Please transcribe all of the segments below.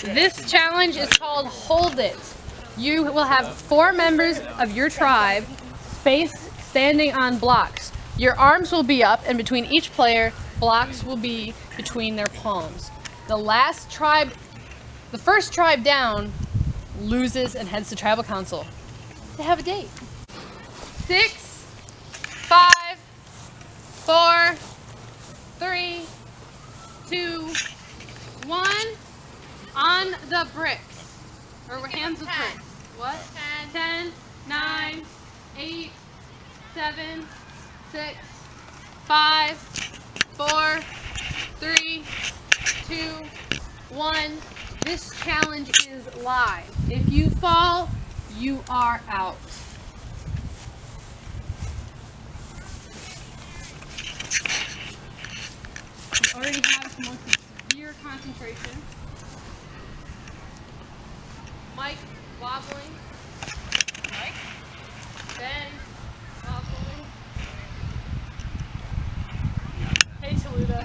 This challenge is called Hold It. You will have 4 members of your tribe standing on blocks. Your arms will be up, and between each player, blocks will be between their palms. The first tribe down loses and heads to tribal council. They have a date. 6, 5, 4, 3, 2, 1. On the bricks. Or hands with bricks. What? 10, 9, 8, 7, 6, 5, 4, 3, 2, 1. This challenge is live. If you fall, you are out. We already have some more severe concentration. Mike wobbling. Mike? Ben wobbling. Hey Taluda.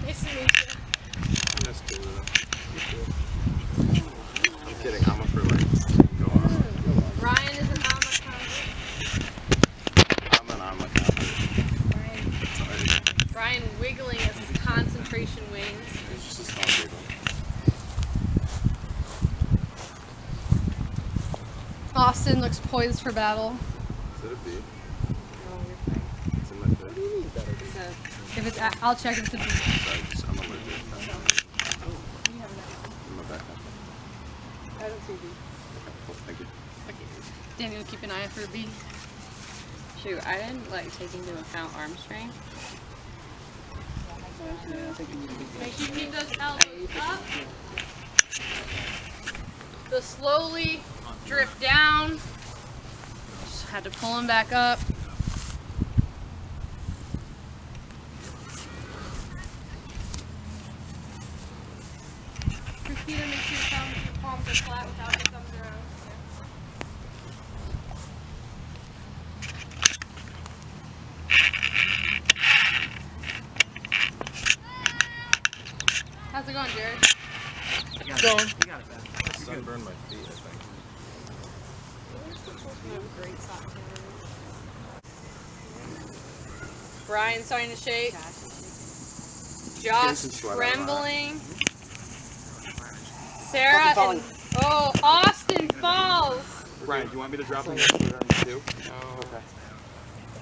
Nice to meet you. Nice Taluda. I'm kidding, I'm a freelance. Go on. Ryan is an Amacon. I'm an Amacon. Ryan wiggling as his concentration wings. It's just a small wiggle. Austin looks poised for battle. Should it be? Oh, you're fine. It's in my bed. What do you mean better? If it's, I'll check if it's a bee. Sorry, I'm allergic. You have that. In my back. I don't see these. Okay, cool, thank you. Okay. Danny will keep an eye out for a bee. Shoot, I didn't take into account arm strength. Make sure you keep those elbows up. So slowly drift down. Just had to pull them back up. Christina, make sure your palms are flat without your thumbs around. How's it going, Jared? Going. Sunburned my feet, I think. Great sock. Brian's starting to shake. Josh some sweat on trembling. Sarah and Austin falls. Ryan, do you want me to drop him too? No. Okay.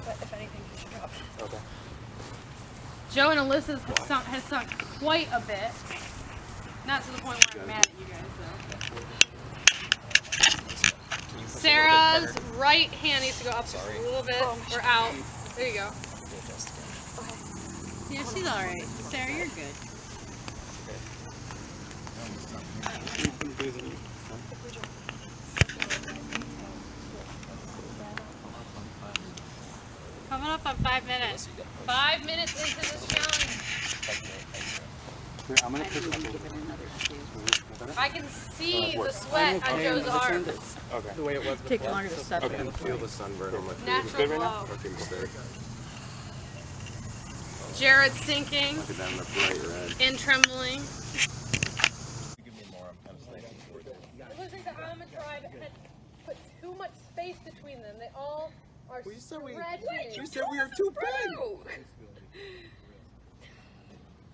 If anything, you should drop. Okay. Joe and Alyssa's has sunk quite a bit. Not to the point where I'm mad at you guys, though. Sarah's right hand needs to go up just a little bit. We're out. There you go. Yeah, she's alright. Sarah, you're good. Coming up on 5 minutes. 5 minutes into this challenge. Here, I'm gonna pick up I can see the sweat on Joe's arm. Okay. The way it was Take longer to I separate. can feel the sunburn on my feet. Natural glow. Okay, stay. Jared's sinking Look at them, they're bright red. and trembling. Give me more, I'm kind of slanting towards it. It looks like the Alma tribe had put too much space between them. They all are stretching. You said we are too big!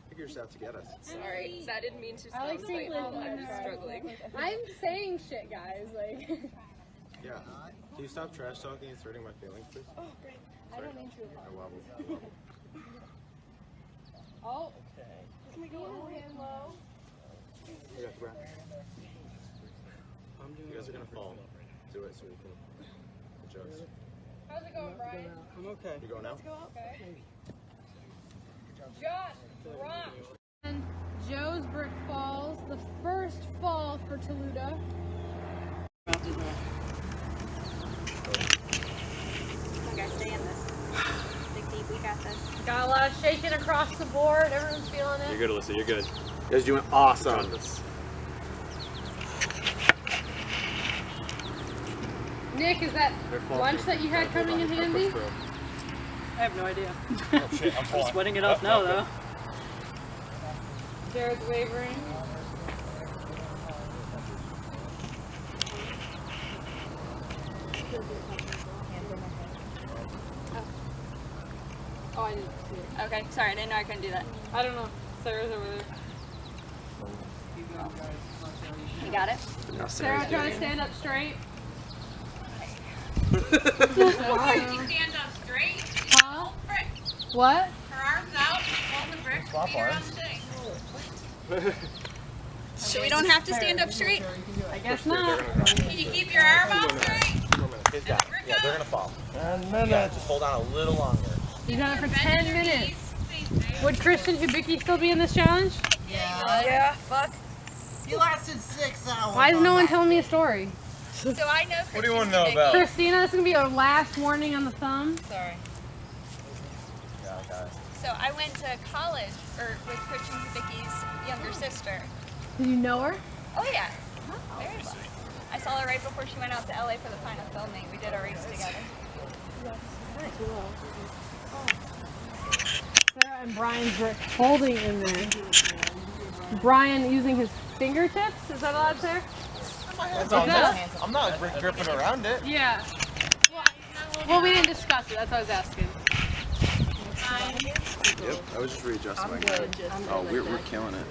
Figure yourself out to get us. Sorry, that didn't mean to I like sound seeing spiteful. Liz I'm just struggling. I'm saying shit, guys. Like, Yeah. Can you stop trash talking and hurting my feelings, please? oh, great. I don't mean to. I wobble. Oh, can we go hand low? You got the breath. You guys are gonna fall. Do it so we can adjust. How's it going, Brian? I'm okay. You go now? Okay. Josh, rock. And Joe's brick falls. The first fall for Taluda. Come on, guys, stay in this. Dig deep, we got this. Got a lot of shaking across the board. Everyone's feeling it. You're good, Alyssa. You're good. You guys are doing awesome. Nick, is that lunch that you had coming in handy? I have no idea. Oh shit, I'm I'm sweating it off now, though. Jared's wavering. Oh, I didn't see it. Okay, sorry, I didn't know I couldn't do that. I don't know. Sarah's over there. You got it? Sarah, try to stand up straight. She stands up straight. Huh? What? Her arms out, hold the bricks, feet are on the thing. So we don't have to stand up straight? I guess not. Can you keep your arm out straight? He's got it. Yeah, they're gonna fall. 10 minutes. Yeah, just hold on a little longer. You've done it for 10 minutes. Would Christian Hibicki still be in this challenge? Yeah, fuck. He lasted 6 hours. Why is no one telling me a story? So I know What do you want to know about? Christina, this is going to be our last warning on the thumb. Sorry. Yeah, guys. So I went to college with Christian Hibicki's younger sister. Did you know her? Oh yeah. Very well. I saw her right before she went out to LA for the final filming. We did a race together. Sarah and Brian's holding in there. Brian using his fingertips? Is that allowed, Sarah? That's all there. I'm not gripping around it. Yeah. Well, we didn't discuss it. That's what I was asking. Yep, I was just readjusting my head. Oh, we're killing it.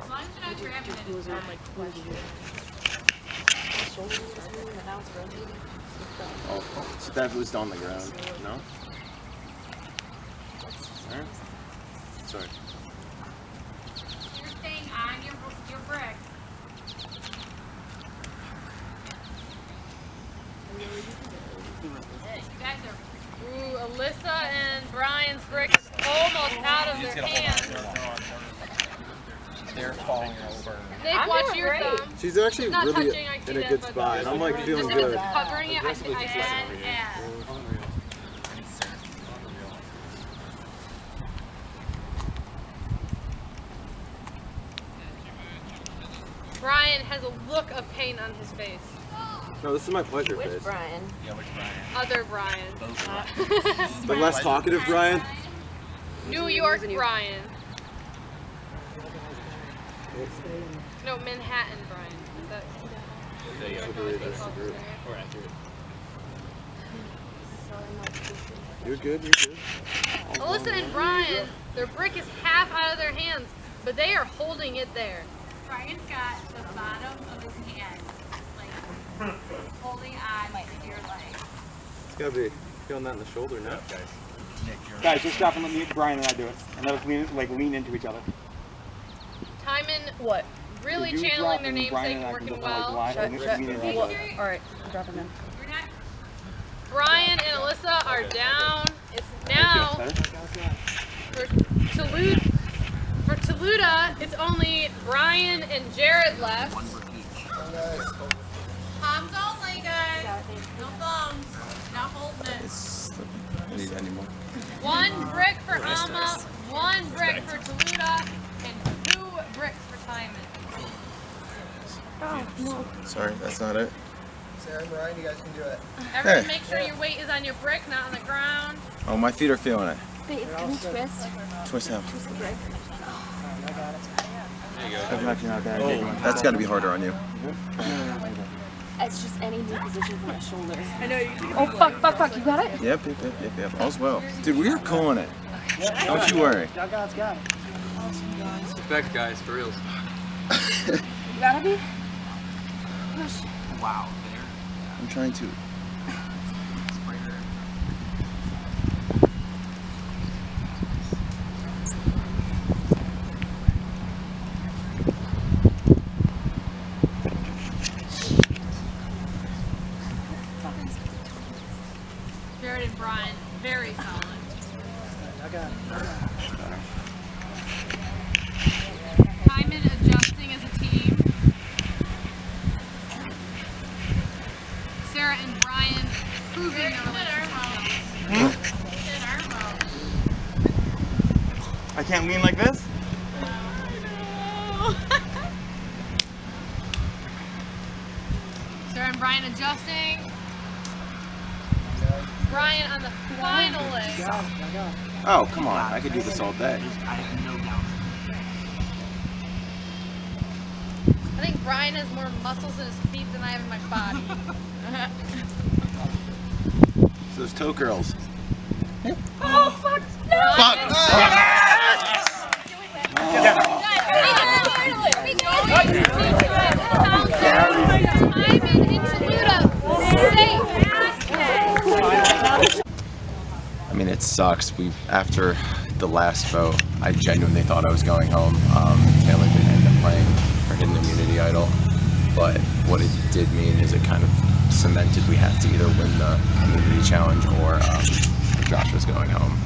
As long as you're not grabbing it, it's fine. Oh, so that was on the ground. No? Alright. Sorry. You're staying on your brick. You guys are. Ooh, Alyssa and Brian's brick is almost out of their hands. They're falling over. Nick, watch your thumb. She's actually Not really touching, I see in a that, good but spot. I'm like feeling just if good. it's covering it, I can. Brian has a look of pain on his face. No, this is my pleasure face. Brian? Yeah, which Brian? Other Brian. The less talkative Brian. New York Brian. No, Manhattan Brian. Is that? You're good, you're good. Alyssa and Brian, their brick is half out of their hands, but they are holding it there. Brian's got the bottom of his hand, like, holding on to your leg. It's gotta be feeling that in the shoulder now. Guys, just stop and let me, Brian and I do it. And let us lean into each other. Timon, what? Really You channeling drop their and namesake, Brian and I can working just well. like lean into each other. Alright, I'm dropping them. We're not. Brian and Alyssa are down. Now, for Toluta, it's only Brian and Jared left. Palms only, guys. No thumbs. Not holding it. I need any more. One brick for Alma, one brick for Toluta, and 2 bricks for Timon. Sorry, that's not it. Sarah and Brian, you guys can do it. Everyone Hey. make sure your weight is on your brick, not on the ground. Oh, my feet are feeling it. Babe, can you twist? Twist out. Twist the brick. That's actually not bad. Oh, that's gotta be harder on you. It's just any new position for my shoulders. Oh, fuck, you got it? Yep. All's well. Dude, we are calling it. Don't you worry. Y'all got it. Respect, guys, for reals. You gotta be? Push. Wow. I'm trying to. Jared and Brian, very solid. I got it. Timon adjusting as a team. Sarah and Brian proving their relationship. I can't lean like this? Sarah and Brian adjusting. Brian on the final leg. Oh, come on. I could do this all day. I think Brian has more muscles in his feet than I have in my body. It's those toe curls. Oh, fuck! I mean, it sucks. After the last vote, I genuinely thought I was going home. Taylor did end up playing for Hidden Immunity Idol, but what it did mean is it kind of cemented we have to either win the immunity challenge or Josh was going home.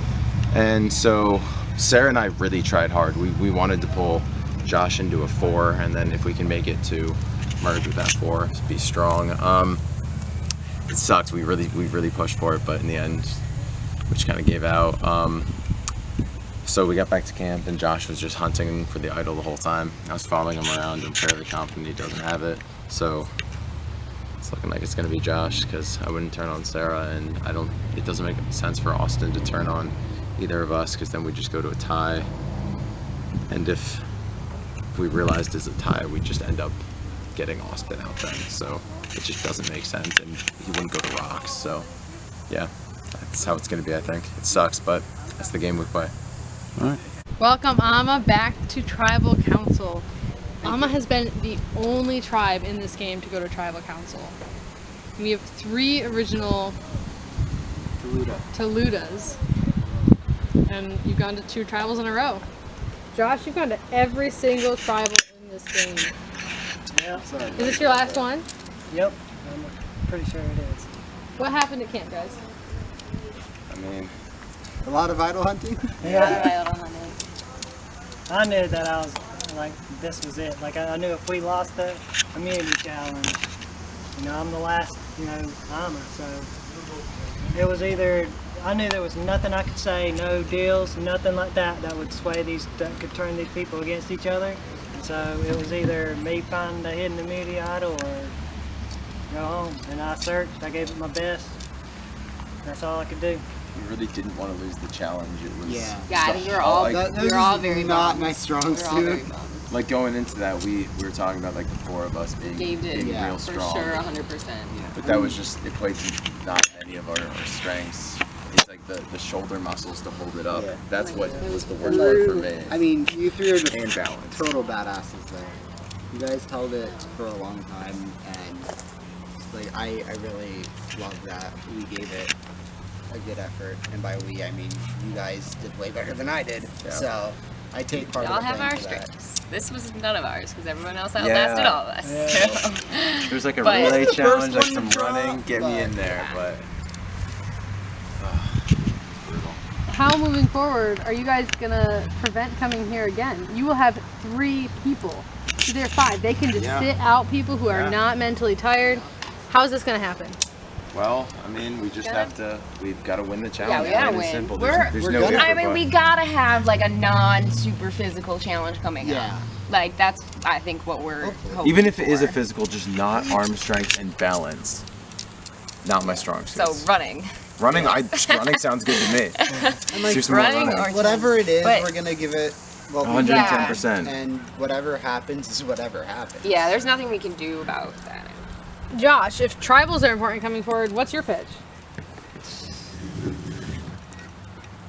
And so Sarah and I really tried hard. We wanted to pull Josh into a 4, and then if we can make it to merge with that 4, be strong. It sucks. We really pushed for it, but in the end, we just kind of gave out. So we got back to camp, and Josh was just hunting for the idol the whole time. I was following him around. I'm fairly confident he doesn't have it. So it's looking like it's going to be Josh, because I wouldn't turn on Sarah, and it doesn't make sense for Austin to turn on either of us, because then we just go to a tie. And if we realized it's a tie, we just end up getting Austin out then. So it just doesn't make sense, and he wouldn't go to rocks. So yeah, that's how it's going to be, I think. It sucks, but that's the game we play. All right. Welcome Amma back to Tribal Council. Amma has been the only tribe in this game to go to Tribal Council. We have 3 original Toludas, and you've gone to 2 tribals in a row. Josh, you've gone to every single tribal in this game. Yeah. Sorry. Is this your last one? Yep, I'm pretty sure it is. What happened at camp, guys? I mean, A lot of idol hunting? I knew that I was like, this was it. Like I knew if we lost the immunity challenge, I'm the last, armor. So it was either, I knew there was nothing I could say, no deals, nothing like that would that could turn these people against each other. And so it was either me finding the hidden immunity idol or go home. And I searched, I gave it my best. That's all I could do. we really didn't want to lose the challenge. It was Yeah. Yeah, I think we were all very not bummed. my strong We were all very suit. bummed. like going into that, we were talking about like the 4 of us being Yeah, real For strong. sure, 100%. But that was just, it played to not any of our strengths. It's like the shoulder muscles to hold it up. Yeah. That's what was the worst part for me. I mean, you three are the And balance. total badasses there. You guys held it for a long time, and like I really love that we gave it a good effort. And by we, I mean you guys did way better than I did. Yeah. So I take part We all of the have blame our for that. strengths. This was none of ours because everyone else outlasted all of us. So. There's like a But- relay First challenge, like one some to drop, running, get me in there, but brutal. How moving forward are you guys gonna prevent coming here again? You will have 3 people. So they're 5. They can just Yeah. sit out people who are Yeah. not mentally tired. How is this gonna happen? Well, I mean, we just have to, we've got to win the challenge. we gotta Plain and win. simple. We're There's we're no gonna- if I or mean, but. we gotta have like a non-super physical challenge coming Yeah. up. Like that's, I think, what we're hoping Even if it is a for. physical, just not arm strength and balance. Not my strong So suits. running. running sounds good to me. And like, Do some more running running. or whatever it is, But- we're gonna give it what we 110%. and whatever happens is whatever happens. Yeah, there's nothing we can do about that. Josh, if tribals are important coming forward, what's your pitch?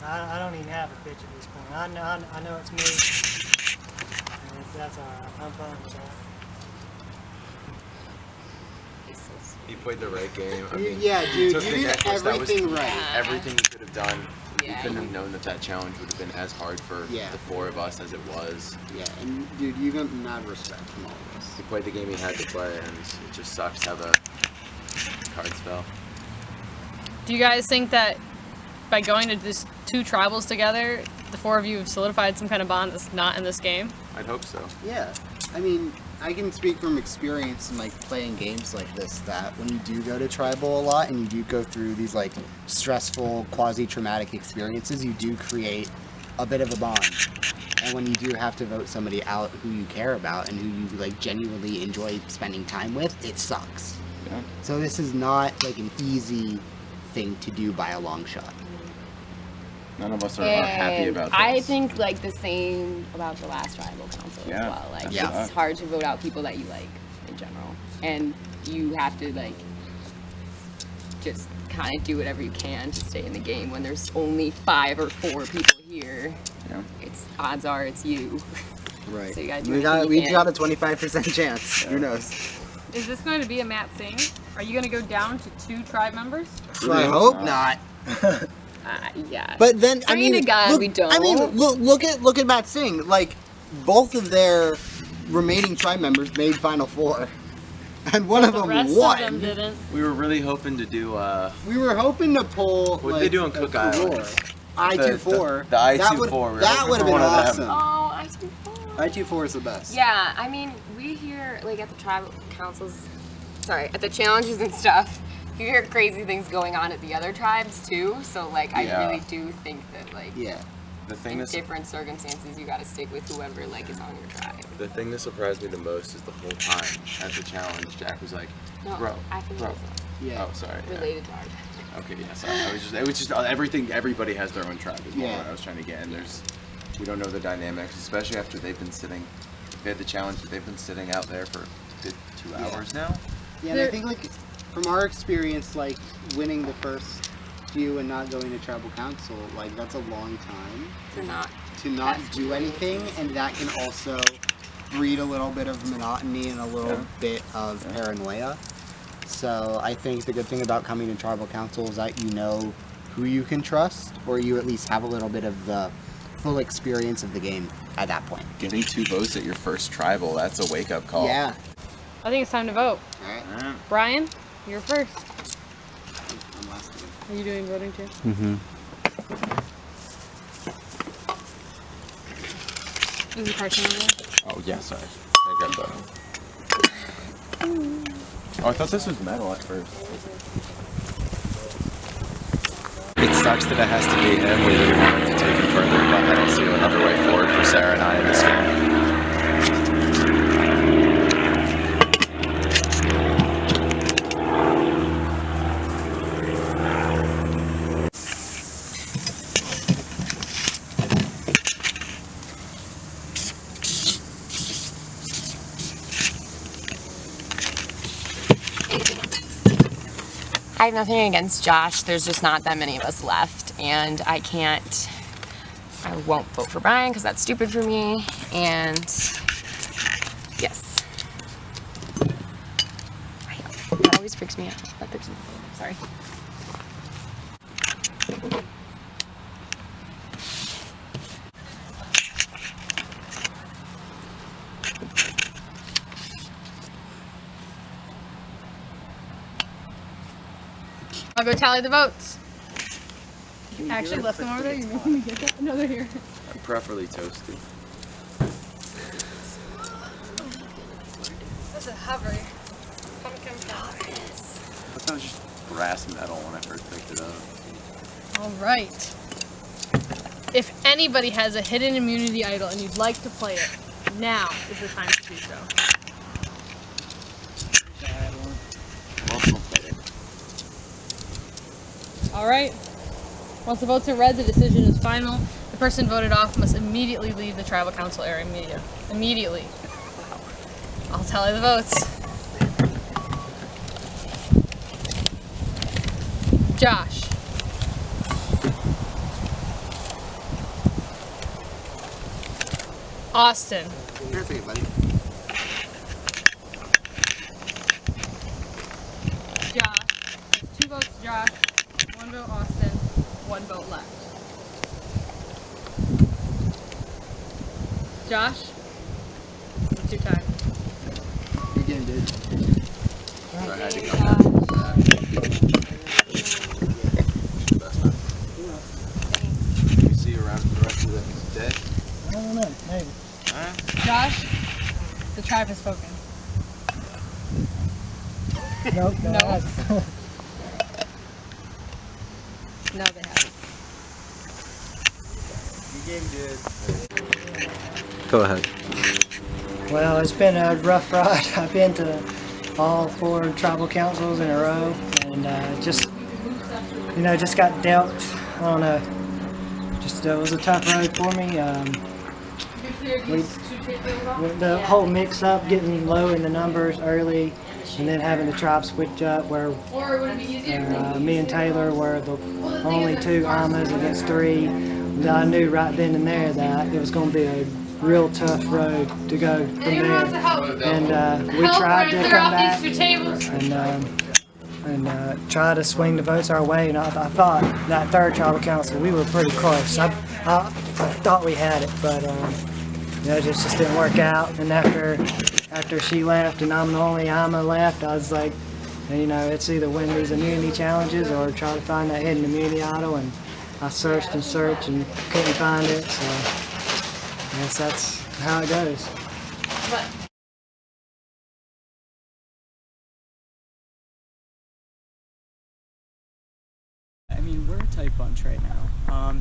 I don't even have a pitch at this point. I know it's me. And that's all right. I'm fine with that. He played the right game. I You- mean, yeah, dude, took you the did necklace. That was everything right. everything you could have done. We Yeah. couldn't have known that challenge would have been as hard for Yeah. the 4 of us as it was. Yeah, and dude, you got mad respect from all of us. He played the game he had to play, and it just sucks how the cards fell. Do you guys think that by going to this 2 tribals together, the 4 of you have solidified some kind of bond that's not in this game? I'd hope so. Yeah, I mean, I can speak from experience in like playing games like this, that when you do go to tribal a lot and you do go through these like stressful, quasi-traumatic experiences, you do create a bit of a bond. And when you do have to vote somebody out who you care about and who you like genuinely enjoy spending time with, it sucks. Yeah. So this is not like an easy thing to do by a long shot. None of us are happy And about this. I think like the same about the last tribal council as Yeah, well. Like that's Yeah. it's hard to vote out people that you like in general, and you have to like just kind of do whatever you can to stay in the game when there's only 5 or 4 people here. Yeah. It's odds are it's you. Right. So you gotta do we everything you got can. a 25% chance. Who knows? Is this going to be a Matt Sing? Are you going to go down to 2 tribe members? So I hope not. Yeah. But then I Praying mean, to God look, we don't. I mean, look at Matt Singh. Like, both of their remaining tribe members made Final Four, and one of The them rest won. of them didn't. We were really hoping to do. We were hoping to pull. What did like, they do on Cook Island? I-24. The I-24. That would have been one of them. awesome. Oh, I-24. I-24 is the best. Yeah, I mean, we hear, like, at the tribal councils, at the challenges and stuff, you hear crazy things going on at the other tribes, too. So, like, Yeah. I really do think that, like, Yeah. The thing in that's different circumstances, you gotta stick with whoever, like, is on your tribe. the thing that surprised me the most is the whole time at the challenge, Jack was like, No, "Bro, I think bro." it's Yeah. Oh, sorry. yeah. related to our tribe. Okay, yeah, sorry. It was just everything. Everybody has their own tribe. Is Yeah. what I was trying to get. And we don't know the dynamics, especially after they've been sitting. They had the challenge. They've been sitting out there for good 2 hours now. Yeah, and I think like from our experience, like winning the first few and not going to tribal council, like that's a long time To not do anything, and that can also breed a little bit of monotony and a little bit of paranoia. So I think the good thing about coming to tribal council is that you know who you can trust, or you at least have a little bit of the full experience of the game at that point. Getting 2 votes at your first tribal, that's a wake-up call. Yeah. I think it's time to vote. Alright. Brian, you're first. I'm last again. Are you doing voting too? Mm-hmm. Is the cartoon on there? Oh, yeah, sorry. I grabbed that. Oh, I thought this was metal at first. It sucks that it has to be him. We really wanted to take him further, but I don't see another way forward for Sarah and I in this game. I have nothing against Josh. There's just not that many of us left, and I won't vote for Brian because that's stupid for me. And yes, that always freaks me out. That freaks me out. Sorry. I'll go tally the votes. Actually, left them over there. You're making me get that? No, they're here. I'm preferably toasted. That's a hover. Pumpkin pie. That sounds just brass metal when I first picked it up. All right. If anybody has a hidden immunity idol and you'd like to play it, now is the time to do so. All right. Once the votes are read, the decision is final. The person voted off must immediately leave the tribal council area. Immediately. I'll tally the votes. Josh. Austin. Here's it, buddy. Josh. That's 2 votes Josh, 1 vote Austin, 1 vote left. Josh, what's your time? Good game, dude. So I had to come back to that. Best time. Can we see you around for the rest of the day? I don't know, maybe. Alright. Josh, the tribe has spoken. Nope, no. No. No, they haven't. Good game, dude. Go ahead. Well, it's been a rough ride. I've been to all 4 tribal councils in a row, and just got dealt. I don't know. Just it was a tough road for me. The whole mix-up, getting low in the numbers early, and then having the tribe switch up where me and Taylor were the only 2 Amas against 3. I knew right then and there that it was going to be a real tough road to go from there. And we tried to come back and try to swing the votes our way. And I thought that 3rd tribal council we were pretty close. I thought we had it, but it just didn't work out. And after she left and I'm the only Ama left, I was like, it's either win these immunity challenges or try to find that hidden immunity idol. And I searched and searched and couldn't find it. So I guess that's how it goes. I mean, we're a tight bunch right now.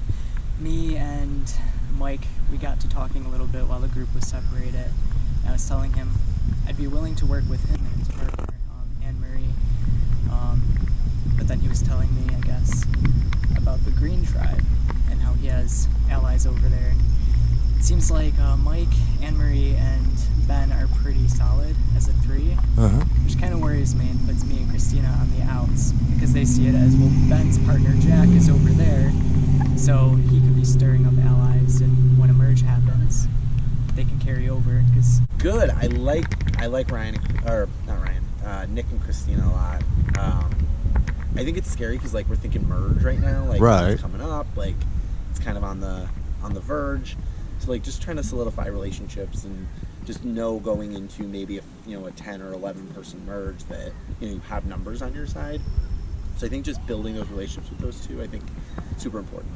Me and Mike, we got to talking a little bit while the group was separated. I was telling him I'd be willing to work with him and his partner, Anne-Marie. But then he was telling me, I guess, about the Green Tribe and how he has allies over there. And it seems like Mike, Anne-Marie, and Ben are pretty solid as a 3, which kind of worries me and puts me and Christina on the outs because they see it as, well, Ben's partner Jack is over there, so he could be stirring up allies, and when a merge happens, they can carry over. Cause good. I like Ryan, or not Ryan, Nick and Christina a lot. I think it's scary because we're thinking merge right now, it's coming up, it's kind of on the verge. So just trying to solidify relationships and just know going into maybe a 10 or 11 person merge that you have numbers on your side. So I think just building those relationships with those 2, I think, super important.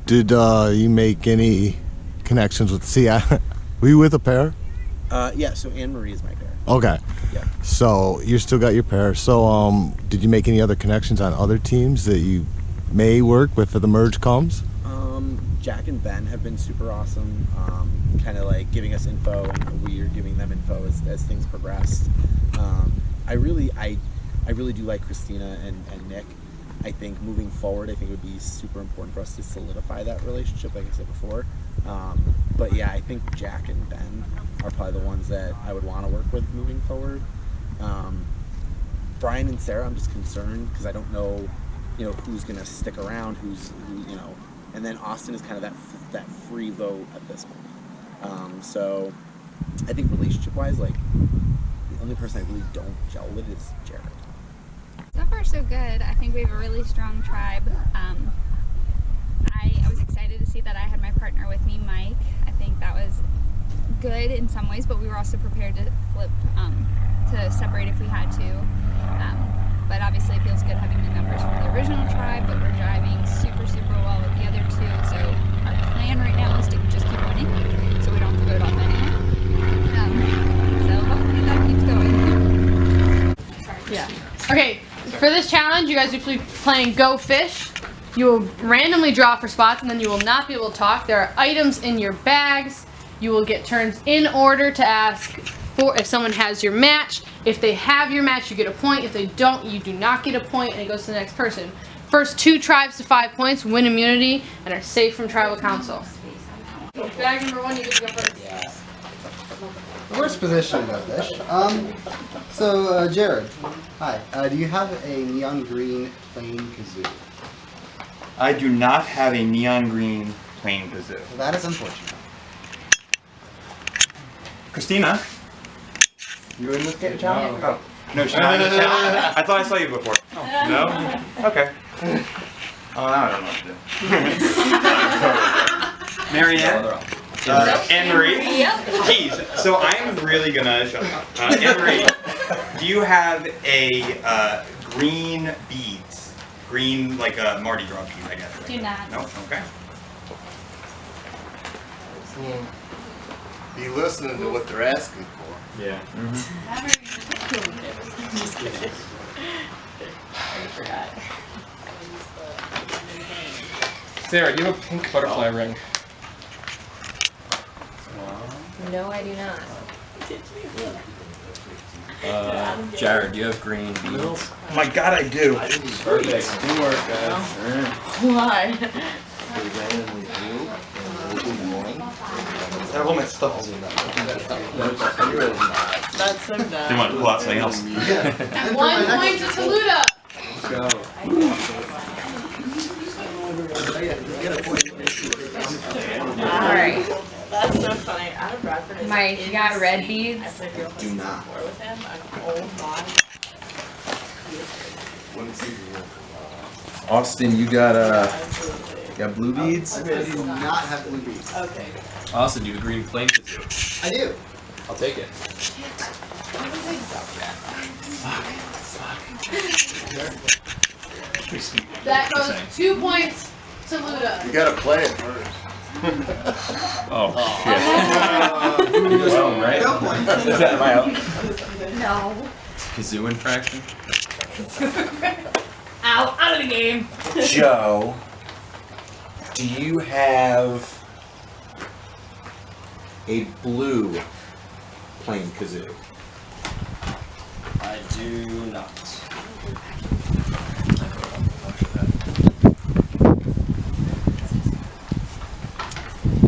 Did you make any connections with? Were you with a pair? Yeah. So Anne-Marie is my pair. Okay. Yeah. So you still got your pair. So did you make any other connections on other teams that you may work with if the merge comes? Jack and Ben have been super awesome, kind of giving us info, and we are giving them info as things progress. I really do like Christina and Nick. I think moving forward, I think it would be super important for us to solidify that relationship, like I said before. But yeah, I think Jack and Ben are probably the ones that I would want to work with moving forward. Brian and Sarah, I'm just concerned because I don't know, who's gonna stick around, who. And then Austin is kind of that free vote at this point. So I think relationship-wise, the only person I really don't gel with is Jared. So far, so good. I think we have a really strong tribe. I was excited to see that I had my partner with me, Mike. I think that was good in some ways, but we were also prepared to flip, to separate if we had to. But obviously it feels good having the numbers from the original tribe, but we're driving super, super well with the other 2. So our plan right now is to just keep winning, so we don't have to vote on them anymore. So hopefully that keeps going. Yeah. Okay, for this challenge, you guys will be playing Go Fish. You will randomly draw for spots, and then you will not be able to talk. There are items in your bags. You will get turns in order to ask for if someone has your match. If they have your match, you get a point. If they don't, you do not get a point, and it goes to the next person. First 2 tribes to 5 points win immunity and are safe from tribal council. Bag number 1, you get to go first. Worst position of fish. So Jared, hi. Do you have a neon green plain kazoo? I do not have a neon green plain kazoo. Well, that is unfortunate. Christina? You in this game challenge? Oh. No, she's not in the challenge. I thought I saw you before. Oh. No? Okay. Oh, now I don't know what to do. Marianne? Anne-Marie? Yep. Jeez, so I'm really gonna shut up. Anne-Marie, do you have a green beads? Green, like a Mardi Gras bead, I guess. Right? Do not. No? Okay. Be listening to what they're asking for. Yeah. Just kidding. I forgot. Sarah, do you have a pink butterfly ring? No, I do not. Jared, do you have green beads? Oh my god, I do. Perfect. Teamwork, guys. Why? I have all my stuff. That's so dumb. Didn't want to pull out something else. 1 point to Saluda. Go. Alright. That's so funny. Out of Bradford is Mike, you got red beads? Do not. with him. Oh my. Austin, you got blue beads? I do not have blue beads. Okay. Austin, you have a green flame kazoo. I do. I'll take it. That goes 2 points to Luda. You gotta play it first. Oh, shit. You goes home, right? No point. Is that my out? No. Kazoo Infraction? Out of the game. Joe, do you have a blue playing kazoo? I do not.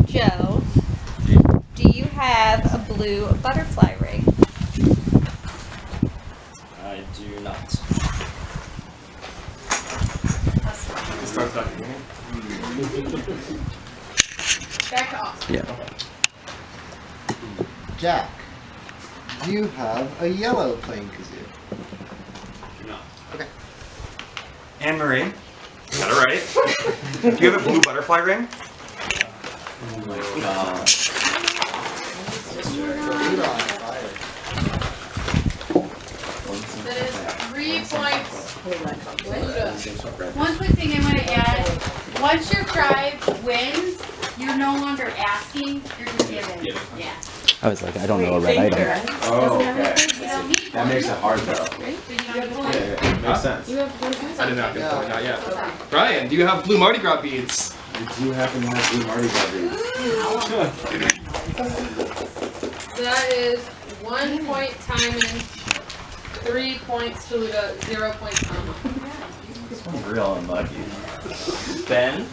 Joe, do you have a blue butterfly ring? I do not. Start talking. Back to Austin. Yeah. Jack, do you have a yellow playing kazoo? No. Okay. Anne Marie, got it right. Do you have a blue butterfly ring? Oh my god. That is 3 points to Luda. One quick thing I want to add. Once your tribe wins, you're no longer asking, you're just giving. Yeah. I was like, I don't know a red item. Oh, okay. You don't need That makes it hard, though. So you don't need one. Yeah, makes sense. I did not get point, not yet. Brian, do you have blue Mardi Gras beads? I do happen to have blue Mardi Gras beads. That is 1 point Timon, 3 points to Luda, 0 points Amma. This one's real unlucky. Ben,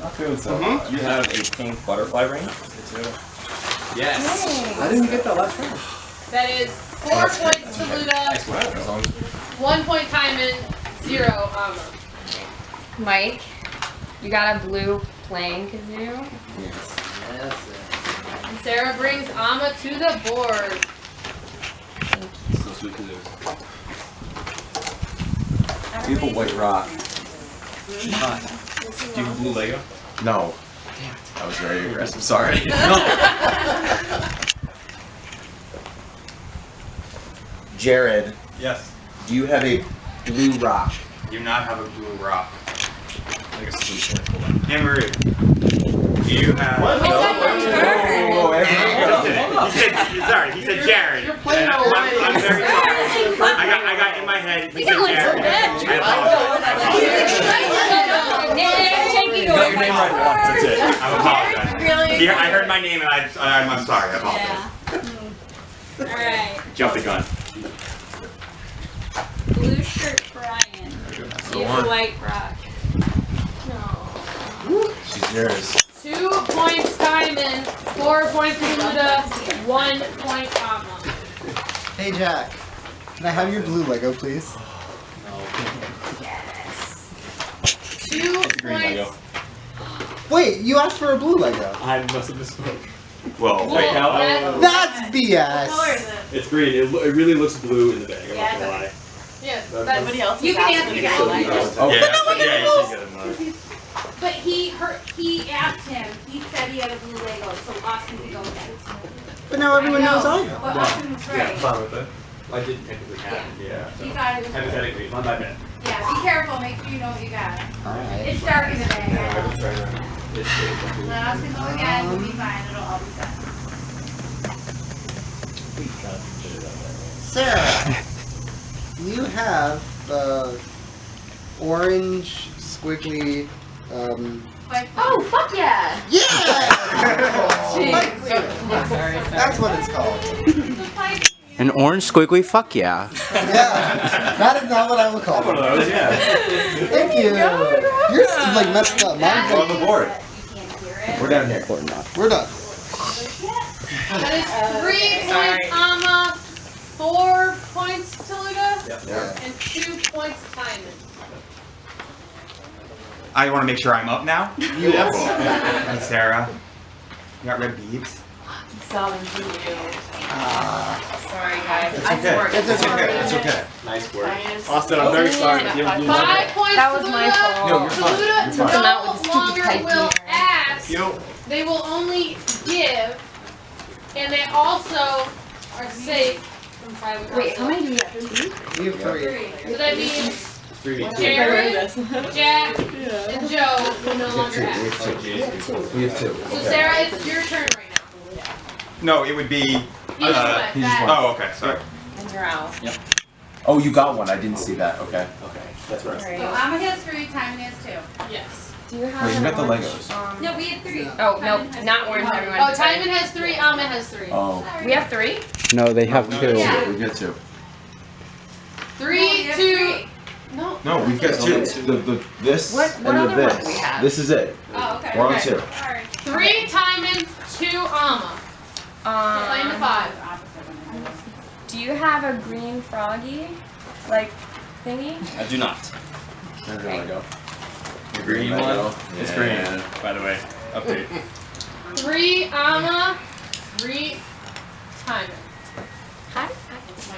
you have a pink butterfly ring? Yes. I didn't get that last round. That is 4 points to Luda, 1 point Timon, 0 Amma. Mike, you got a blue playing kazoo? Yes. And Sarah brings Amma to the board. So sweet kazoos. You have a white rock. Do you have a blue Lego? No. Damn it. That was very aggressive. Sorry. Jared, Yes. do you have a blue rock? Do not have a blue rock. Like a sweet circle. Anne Marie, do you have? What? No. Whoa, He said Jared. You're playing And away. I'm very sorry. I got in my head. He said Jared. I You got your name right once, that's it. apologize. Really? I heard my name and I'm sorry. I apologize. All right. Jump the gun. Blue shirt Brian. You have a white rock. She's yours. 2 points Timon, 4 points to Luda, 1 point Amma. Hey Jack, can I have your blue Lego, please? 2 points. Wait, you asked for a blue Lego. I must have misspoke. Well, Wait, That's BS. What color is it? It's green. It really looks blue in the bag. I'm not gonna lie. Yeah, Everybody else You is can asking answer for that. Lego. yeah, no, we yeah, got you rules. should get another. But he asked him. He said he had a blue Lego, so Austin could go with that. But now everyone knows I have. But Austin was Yeah, right. fine with it. I didn't technically have it. Yeah. He thought it was. Hypothetically, not my bad. Yeah, be careful. Make sure you know what you got. Alright. It's dark in the bag. Yeah, I will try that. It's Let Austin go again. We'll be fine. It'll all be set. Sarah, you have the orange squiggly, Oh, fuck yeah! yeah! That's what it's called. An orange squiggly fuck yeah. Yeah, that is not what I would call One of it. those, yeah. Thank you. Yours is like messed up. Mine's We're on the board. We're down here. We're done. That is 3 points Amma, 4 and 2 points Timon. I want to make sure I'm up now. Yes. And Sarah, you got red beads. Solving for you. Sorry, guys. It's okay. It's okay. It's okay. Nice work. Austin, I'm very sorry. You have 5 points. That was my fault. No, you're fine. Saluda You're fine. no longer will ask. You. They will only give, and they also are safe from tribal council. Wait, how many do we have? We have 3. So that means 3. Jared, Jack, and Joe will no longer ask. We have 2. So Sarah, it's your turn right now. No, it would be. He just went. he just That- went. Oh, okay. Sorry. And you're out. Oh, you got one. I didn't see that. Okay. Okay. That's right. So Amma has 3, Timon has 2. Yes. Do you have Wait, you an got the orange, Legos. No, we had 3. Oh, no, not orange, everyone. Oh, Timon has 3, Amma has 3. Oh. We have 3? No, they have 2. Yeah. We got 2. 3, 2. No. No, we've got 2. This What and other the one this. do we have? This is it. Oh, okay. We're on Okay. 2. 3 Timon, 2 Amma. Playing the 5. Do you have a green froggy, like, thingy? I do not. There's your Lego. The green one? It's green, by the way. Update. 3 Amma, 3 Timon. How did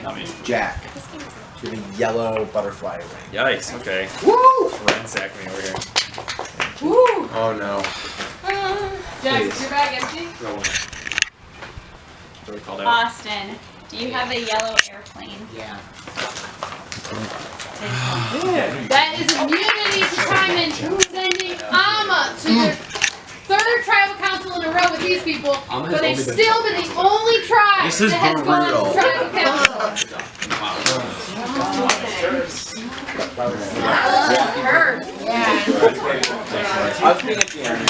Not me. Jack. To the yellow butterfly ring. Yikes, okay. Woo! Ransack me over here. Woo! Oh no. Jack, is your bag empty? Roll one. What we called out? Austin, do you have a yellow airplane? Yeah. That is immunity to Timon, sending Amma to their 3rd tribal council in a row with these people, Amma has but they've only been still been the only tribe This is that has gone brutal. to tribal council.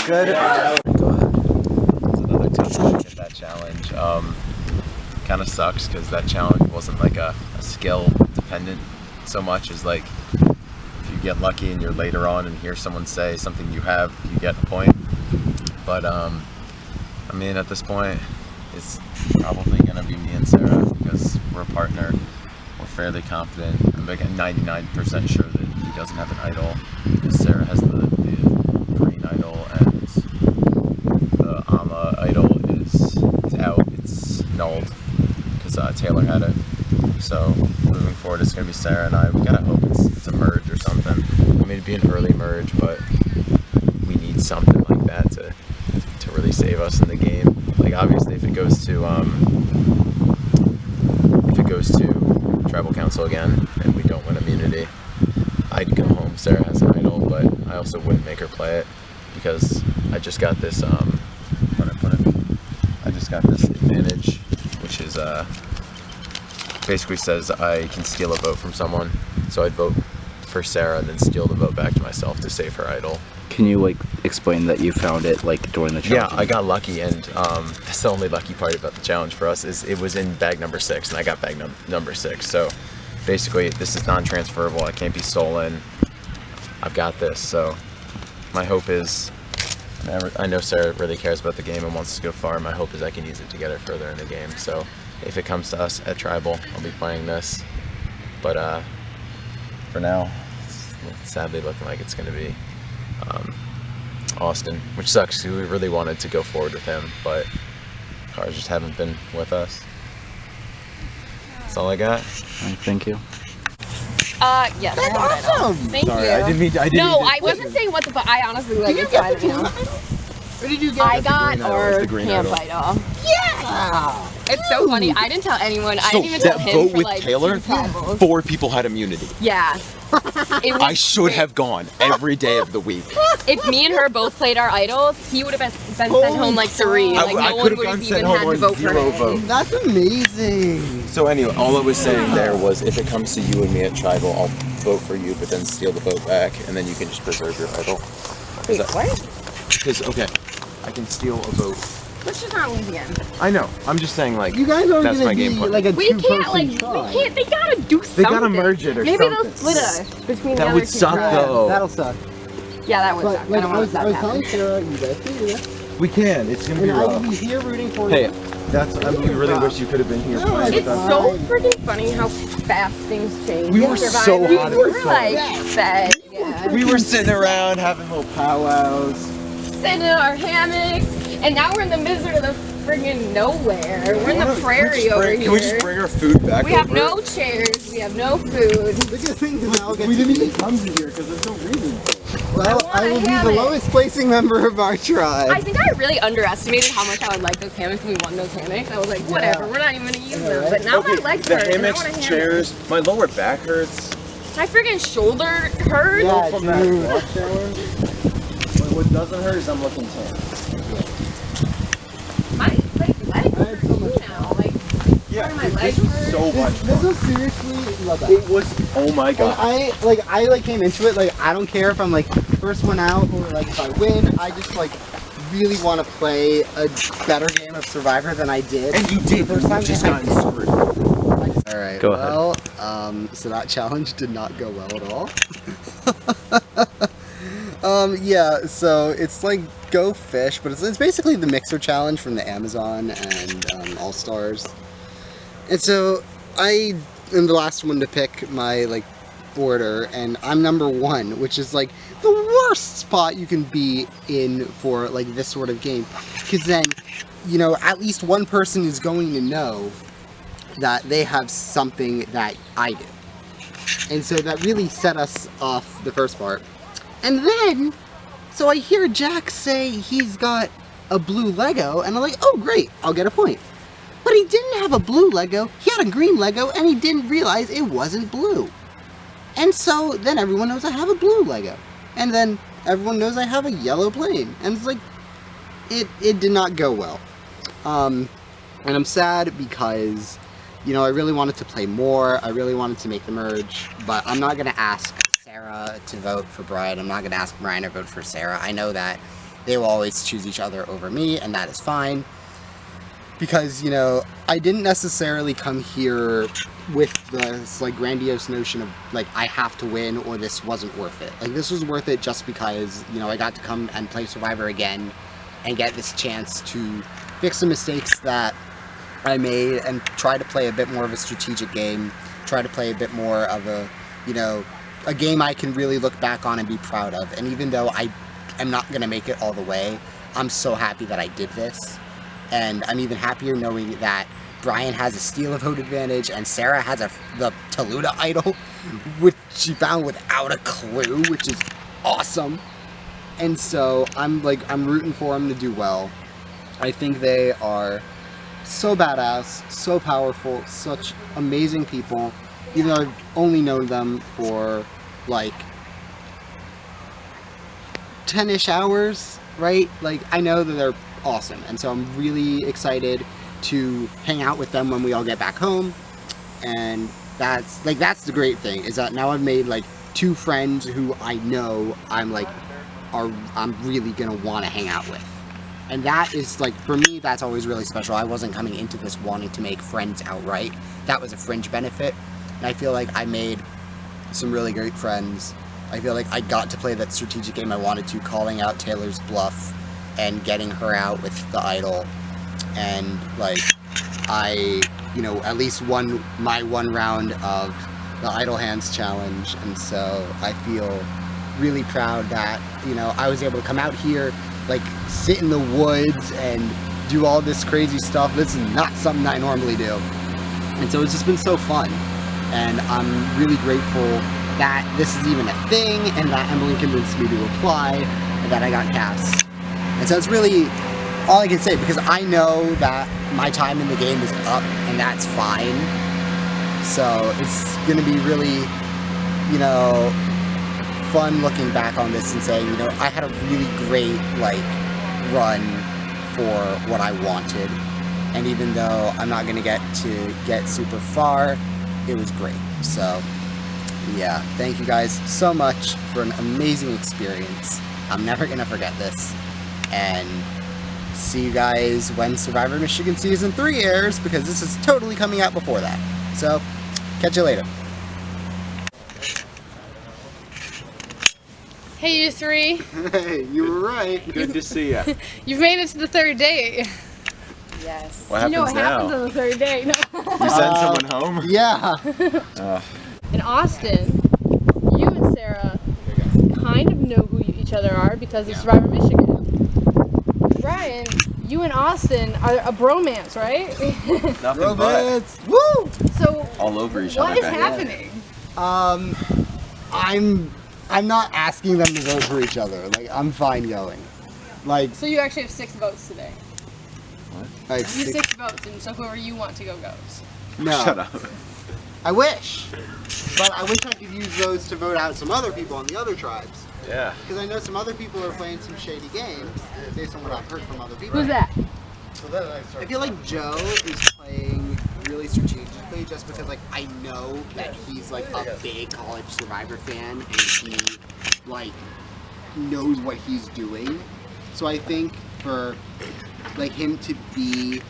Good. It's another tough one to get that challenge. Kind of sucks because that challenge wasn't like a skill dependent so much as like if you get lucky and you're later on and hear someone say something you have, you get a point. But I mean at this point it's probably gonna be me and Sarah because we're a partner. We're fairly confident. I'm like 99% sure that he doesn't have an idol because Sarah has the green idol and the Amma idol is out. It's nulled because Taylor had it. So moving forward, it's gonna be Sarah and I. We gotta hope it's a merge or something. I mean, it'd be an early merge, but we need something like that to really save us in the game. Like obviously, if it goes to tribal council again and we don't win immunity, I'd go home. Sarah has an idol, but I also wouldn't make her play it because I just got this I just got this advantage, which is basically says I can steal a vote from someone. So I'd vote for Sarah and then steal the vote back to myself to save her idol. Can you like explain that you found it like during the challenge? Yeah, I got lucky, and that's the only lucky part about the challenge for us is it was in bag number 6, and I got bag number 6. So basically, this is non-transferable. I can't be stolen. I've got this. So my hope is, I know Sarah really cares about the game and wants to go far. My hope is I can use it to get her further in the game. So if it comes to us at tribal, I'll be playing this. But for now, it's sadly looking like it's going to be Austin, which sucks because we really wanted to go forward with him, but cars just haven't been with us. That's all I got. Thank you. Yes. That's awesome. Thank Sorry, you. I didn't mean to. No, I wasn't saying what the fuck. I honestly like it's fine, you know. What did you get? I got idol, our it's the green camp idol. idol. Yeah! It's so funny. I didn't tell anyone. I didn't even tell him vote for with like Taylor, 2 tribals. 4 people had immunity. Yeah. It was, I should have gone every day of the week. if me and her both played our idols, he would have been sent home like 3. Like I no one could've would gone have sent even home had to on vote for 0 him. vote. That's amazing. So anyway, all I was saying there was if it comes to you and me at tribal, I'll vote for you, but then steal the vote back, and then you can just preserve your idol. Wait, what? Because, okay, I can steal a vote. Let's just not lose again. I know. I'm just saying, like, You guys aren't that's gonna my game be plan. like a We can't, two-person like, tribe. we can't, they gotta do something. They gotta merge it or Maybe something. they'll split us between the That other would 2 suck, tribes. though. That'll suck. Yeah, that would But suck. I like don't I want was that to telling happen. Sarah, you guys can do this. We can. It's gonna be And I will rough. be here rooting for Hey, you. We really wish you could have been here playing It's with us. so freaking funny how fast things change. We were so hot at We the were time. like fed. Yeah. We were sitting around having little powwows. Sitting in our hammocks, and now we're in the middle of the friggin' nowhere. We're in the prairie over here. Can we just bring our food back We have over? no chairs. We have no food. The good thing is I'll get We to didn't be. even come to here because there's no reason. Well, I will be the lowest placing member of our tribe. I think I really underestimated how much I would like those hammocks when we won those hammocks. I was like, whatever, we're not even gonna use them. But now my legs the hurt. and I hammocks, want a hammock. chairs, my lower back hurts. My friggin' shoulder hurts. Yeah, From that wash shower. What doesn't hurt is I'm looking tan. My legs hurt too now. Like, Yeah, my this legs was hurt. so much This fun. was seriously love that. It was, oh my And god. I came into it like I don't care if I'm like first one out or like if I win. I just like really want to play a better game of Survivor than I did. And you did. The first time. You just got screwed. All right. Go ahead. Well, so that challenge did not go well at all. Yeah. So it's like Go Fish, but it's basically the mixer challenge from the Amazon and All Stars. And so I am the last one to pick my like order, and I'm number 1, which is like the worst spot you can be in for like this sort of game, because then, you know, at least one person is going to know that they have something that I do. And so that really set us off the first part. And then, so I hear Jack say he's got a blue Lego, and I'm like, oh great, I'll get a point. But he didn't have a blue Lego, he had a green Lego, and he didn't realize it wasn't blue. And so then everyone knows I have a blue Lego. And then everyone knows I have a yellow plane. And it's like, it did not go well. And I'm sad because, you know, I really wanted to play more, I really wanted to make the merge, but I'm not going to ask Sarah to vote for Brian, I'm not going to ask Brian to vote for Sarah. I know that they will always choose each other over me, and that is fine. Because, you know, I didn't necessarily come here with this, like, grandiose notion of, like, I have to win or this wasn't worth it. Like, this was worth it just because, you know, I got to come and play Survivor again and get this chance to fix some mistakes that I made and try to play a bit more of a strategic game, try to play a bit more of a, you know, a game I can really look back on and be proud of. And even though I am not going to make it all the way, I'm so happy that I did this. And I'm even happier knowing that Brian has a steal of vote advantage and Sarah has the Toluta idol, which she found without a clue, which is awesome. And so I'm rooting for them to do well. I think they are so badass, so powerful, such amazing people. Even though I've only known them for like 10-ish hours, right? Like, I know that they're awesome, and so I'm really excited to hang out with them when we all get back home. And that's the great thing, is that now I've made like 2 friends who I know I'm really gonna want to hang out with. And that is, like, for me, that's always really special. I wasn't coming into this wanting to make friends outright. That was a fringe benefit. And I feel like I made some really great friends. I feel like I got to play that strategic game I wanted to, calling out Taylor's bluff and getting her out with the idol. And, like, I, you know, at least won my 1 round of the Idle Hands Challenge. And so I feel really proud that, you know, I was able to come out here, like, sit in the woods and do all this crazy stuff. This is not something I normally do. And so it's just been so fun. And I'm really grateful that this is even a thing, and that Emily convinced me to apply, and that I got cast. And so it's really all I can say, because I know that my time in the game is up, and that's fine. So it's gonna be really, you know, fun looking back on this and saying, you know, I had a really great, like, run for what I wanted. And even though I'm not gonna get super far, it was great. So yeah, thank you guys so much for an amazing experience. I'm never gonna forget this. And see you guys when Survivor Michigan Season 3 airs, because this is totally coming out before that. So, catch you later. Hey, you 3. Hey, you were right. Good to see ya. You've made it to the 3rd date. Yes. What You know happens what happens now? on the third day? No. You send someone home? Yeah. In Austin, you and Sarah kind of know who each other are because of Survivor Michigan. Brian, you and Austin are a bromance, right? Nothing but. Woo! So All over each what other. is back happening? I'm not asking them to vote for each other. Like, I'm fine going. Like, So you actually have 6 votes today. like You have 6 votes, and so whoever you want to go goes. no. Shut up. I wish, but I wish I could use those to vote out some other people on the other tribes. Yeah. Because I know some other people are playing some shady games based on what I've heard from other people. Who's that? I feel like Joe is playing really strategically just because like I know that he's like a big college Survivor fan and he like knows what he's doing. So I think for like him to be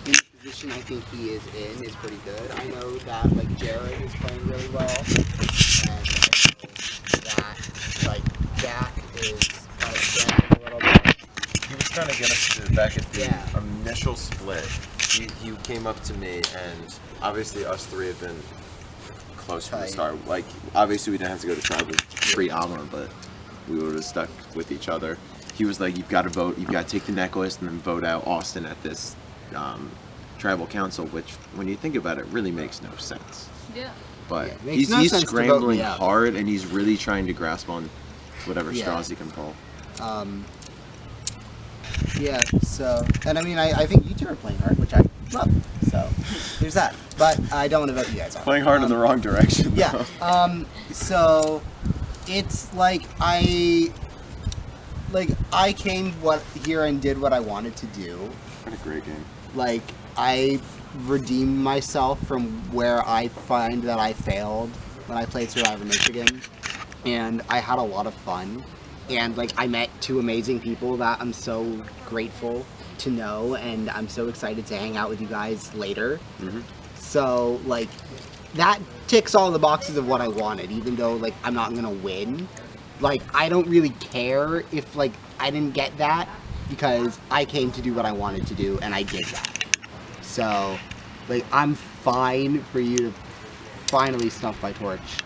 in the position I think he is in is pretty good. I know that like Jared is playing really well, and I know that like Jack is kind of struggling a little bit. He was trying to get us to back at the initial split. He came up to me, and obviously us three have been close from the start. Like, obviously we didn't have to go to tribal free armor, but we would have stuck with each other. He was like, you've got to vote, you've got to take the necklace and then vote out Austin at this tribal council, which, when you think about it, really makes no sense. Yeah. But Yeah, makes no he's sense to vote me scrambling out. hard, and he's really trying to grasp on whatever Yeah. straws he can pull. Yeah, so, and I mean, I think you two are playing hard, which I love, so there's that. But I don't want to vote you guys out. Playing hard in the wrong direction, though. Yeah, so it's like I came here and did what I wanted to do. What a great game. Like, I redeemed myself from where I find that I failed when I played Survivor Michigan, and I had a lot of fun. And like I met 2 amazing people that I'm so grateful to know, and I'm so excited to hang out with you guys later. So like that ticks all the boxes of what I wanted, even though like I'm not gonna win. Like I don't really care if like I didn't get that, because I came to do what I wanted to do and I did that. So like I'm fine for you to finally snuff my torch.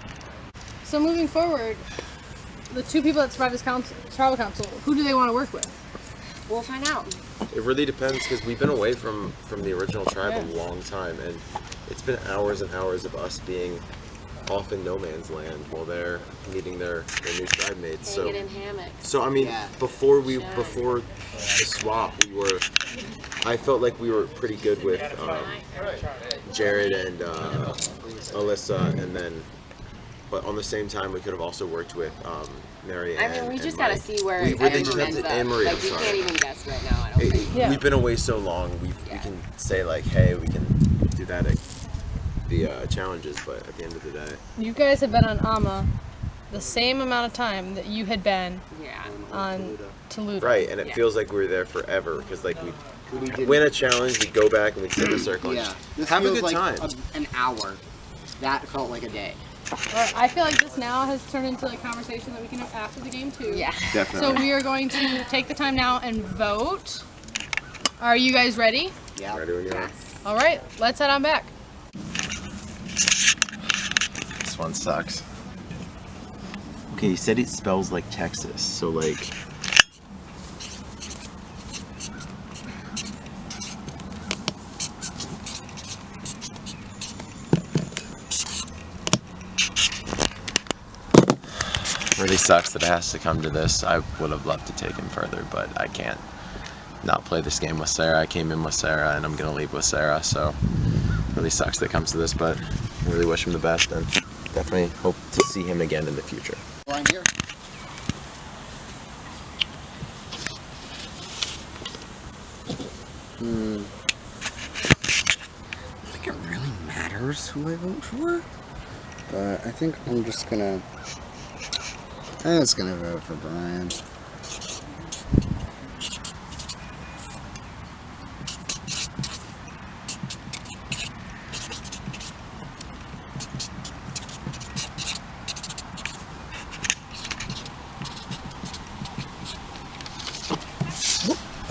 So moving forward, the 2 people that survived this tribal council, who do they want to work with? We'll find out. It really depends, because we've been away from the original tribe a long time, and it's been hours and hours of us being off in no man's land while they're meeting their new tribe mates. Hanging in hammocks. So I mean, before the swap, I felt like we were pretty good with Jared and Alyssa, and then. But on the same time, we could have also worked with Marianne. I mean, we and just Mike. gotta see where we really everyone just have ends to, up. and Maria, Like, we sorry. can't even guess right now, I don't think. We've been away so long, we can say like, hey, we can do that at the challenges, but at the end of the day. You guys have been on Amma the same amount of time that you had been on Toledo. Right, and it feels like we were there forever, because like we win a challenge, we go back and we sit in a circle. Yeah, this have a feels good like time. an hour. That felt like a day. Alright, I feel like this now has turned into a conversation that we can have after the game too. Yeah. Definitely. So we are going to take the time now and vote. Are you guys ready? Yeah. Ready when you are. Alright, let's head on back. This one sucks. Okay, he said it spells like Texas, so like. Really sucks that it has to come to this. I would have loved to take him further, but I can't not play this game with Sarah. I came in with Sarah, and I'm gonna leave with Sarah, so really sucks that it comes to this, but I really wish him the best, and definitely hope to see him again in the future. Well, I'm here. I think it really matters who I vote for, but I think I'm just gonna vote for Brian.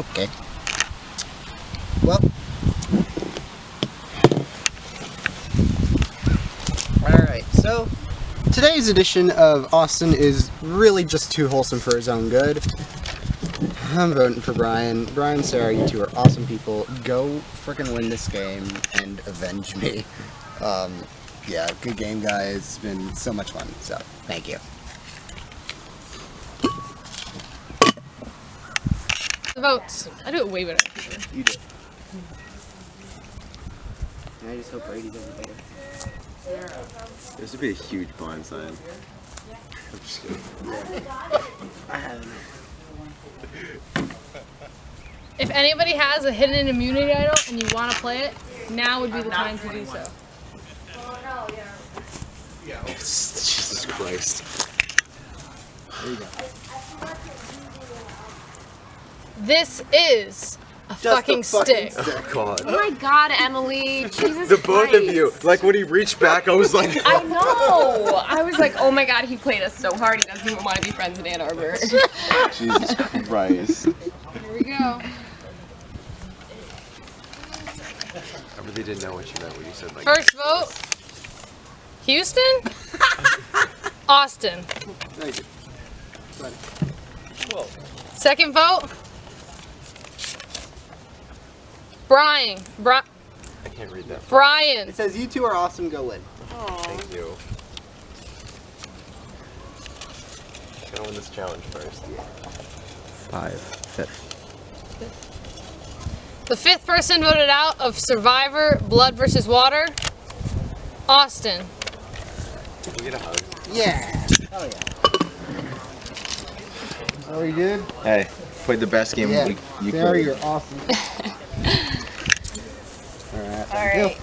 Okay. Well, today's edition of Austin is really just too wholesome for his own good. I'm voting for Brian. Brian, Sarah, you two are awesome people. Go frickin' win this game and avenge me. Yeah, good game, guys. It's been so much fun. So, thank you. The votes. I do it way better. You do. I just hope Brady does it better. This would be a huge blindside. I'm just kidding. I haven't. If anybody has a hidden immunity idol and you want to play it, now would be the time to do so. Jesus Christ. There you go. This is a fucking stick. Oh God. Oh my God, Emily. Jesus The both Christ. of you. Like when he reached back, I was like. I know. I was like, oh my God, he played us so hard. He doesn't even want to be friends in Ann Arbor. Jesus Christ. Here we go. I really didn't know what you meant when you said like. First vote, Houston, Austin. Thank you. Whoa. Second vote, Brian. I can't read that. Brian. It says you two are awesome. Go win. Thank you. Gotta win this challenge first. 5. The fifth person voted out of Survivor Blood versus Water, Austin. Can we get a hug? Yeah. Oh yeah. Are we good? Hey, played the best game Yeah. you Sarah, could. you're awesome. Alright. All right.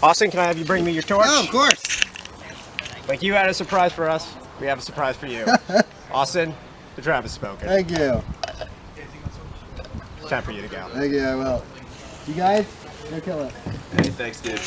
Austin, can I have you bring me your torch? Oh, of course. Like you had a surprise for us, we have a surprise for you. Austin, the trap has spoken. Thank you. It's time for you to go. Thank you, I will. You guys, go kill it. Hey, thanks, dude.